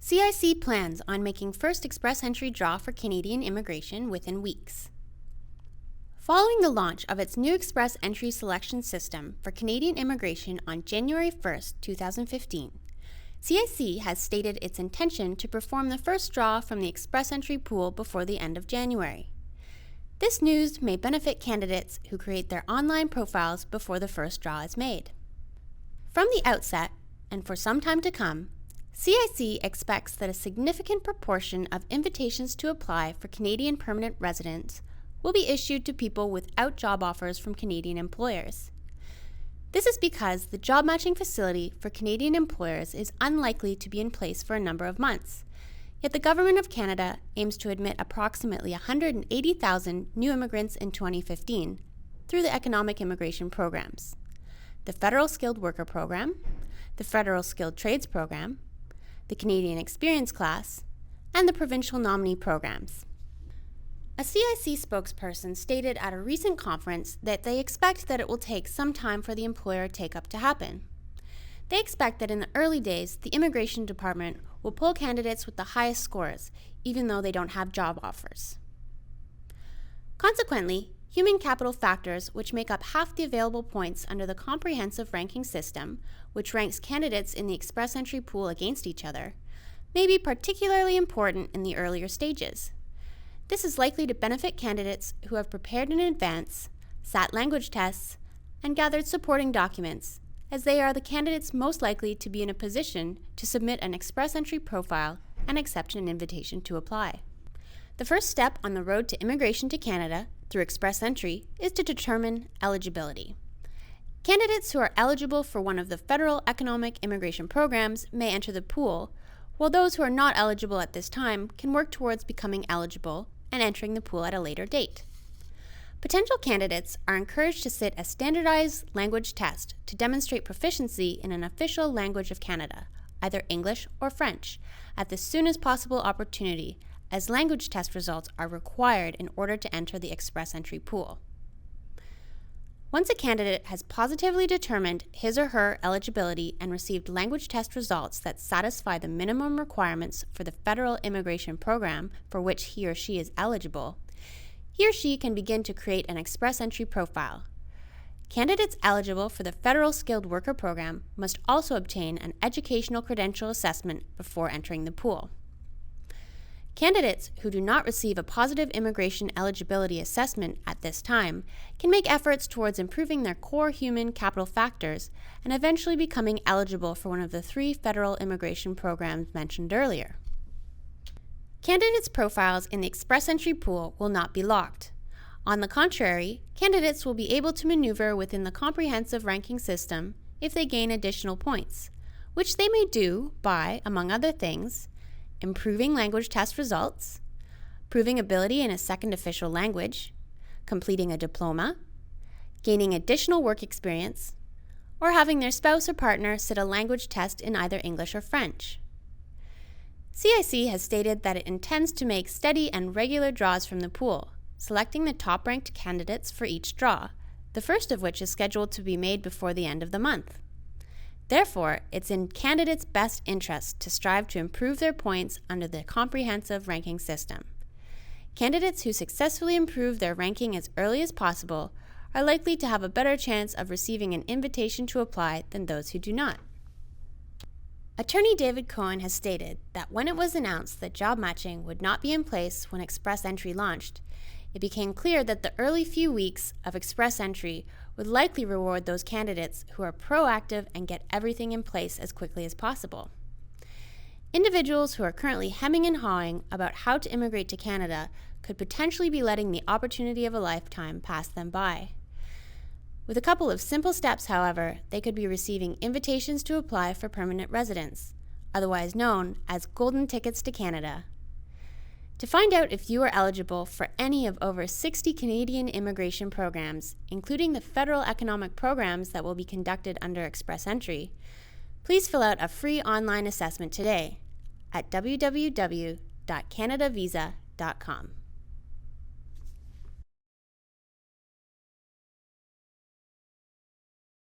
CIC plans on making first express entry draw for Canadian immigration within weeks. Following the launch of its new express entry selection system for Canadian immigration on January 1, 2015, CIC has stated its intention to perform the first draw from the express entry pool before the end of January. This news may benefit candidates who create their online profiles before the first draw is made. From the outset, and for some time to come, CIC expects that a significant proportion of invitations to apply for Canadian permanent residents will be issued to people without job offers from Canadian employers. This is because the job matching facility for Canadian employers is unlikely to be in place for a number of months, yet the Government of Canada aims to admit approximately 180,000 new immigrants in 2015 through the economic immigration programs: the Federal Skilled Worker Program, the Federal Skilled Trades Program, the Canadian Experience Class, and the Provincial Nominee Programs. A CIC spokesperson stated at a recent conference that they expect that it will take some time for the employer take-up to happen. They expect that in the early days, the Immigration Department will pull candidates with the highest scores, even though they don't have job offers. Consequently, human capital factors, which make up half the available points under the comprehensive ranking system, which ranks candidates in the express entry pool against each other, may be particularly important in the earlier stages. This is likely to benefit candidates who have prepared in advance, sat language tests, and gathered supporting documents, as they are the candidates most likely to be in a position to submit an express entry profile and accept an invitation to apply. The first step on the road to immigration to Canada through express entry is to determine eligibility. Candidates who are eligible for one of the federal economic immigration programs may enter the pool, while those who are not eligible at this time can work towards becoming eligible and entering the pool at a later date. Potential candidates are encouraged to sit a standardized language test to demonstrate proficiency in an official language of Canada, either English or French, at the soonest possible opportunity, as language test results are required in order to enter the express entry pool. Once a candidate has positively determined his or her eligibility and received language test results that satisfy the minimum requirements for the federal immigration program for which he or she is eligible, he or she can begin to create an express entry profile. Candidates eligible for the Federal Skilled Worker Program must also obtain an educational credential assessment before entering the pool. Candidates who do not receive a positive immigration eligibility assessment at this time can make efforts towards improving their core human capital factors and eventually becoming eligible for one of the 3 federal immigration programs mentioned earlier. Candidates' profiles in the express entry pool will not be locked. On the contrary, candidates will be able to maneuver within the comprehensive ranking system if they gain additional points, which they may do by, among other things, improving language test results, proving ability in a second official language, completing a diploma, gaining additional work experience, or having their spouse or partner sit a language test in either English or French. CIC has stated that it intends to make steady and regular draws from the pool, selecting the top-ranked candidates for each draw, the first of which is scheduled to be made before the end of the month. Therefore, it's in candidates' best interest to strive to improve their points under the comprehensive ranking system. Candidates who successfully improve their ranking as early as possible are likely to have a better chance of receiving an invitation to apply than those who do not. Attorney David Cohen has stated that when it was announced that job matching would not be in place when express entry launched, it became clear that the early few weeks of express entry would likely reward those candidates who are proactive and get everything in place as quickly as possible. Individuals who are currently hemming and hawing about how to immigrate to Canada could potentially be letting the opportunity of a lifetime pass them by. With a couple of simple steps, however, they could be receiving invitations to apply for permanent residence, otherwise known as golden tickets to Canada. To find out if you are eligible for any of over 60 Canadian immigration programs, including the federal economic programs that will be conducted under express entry, please fill out a free online assessment today at www.canadavisa.com.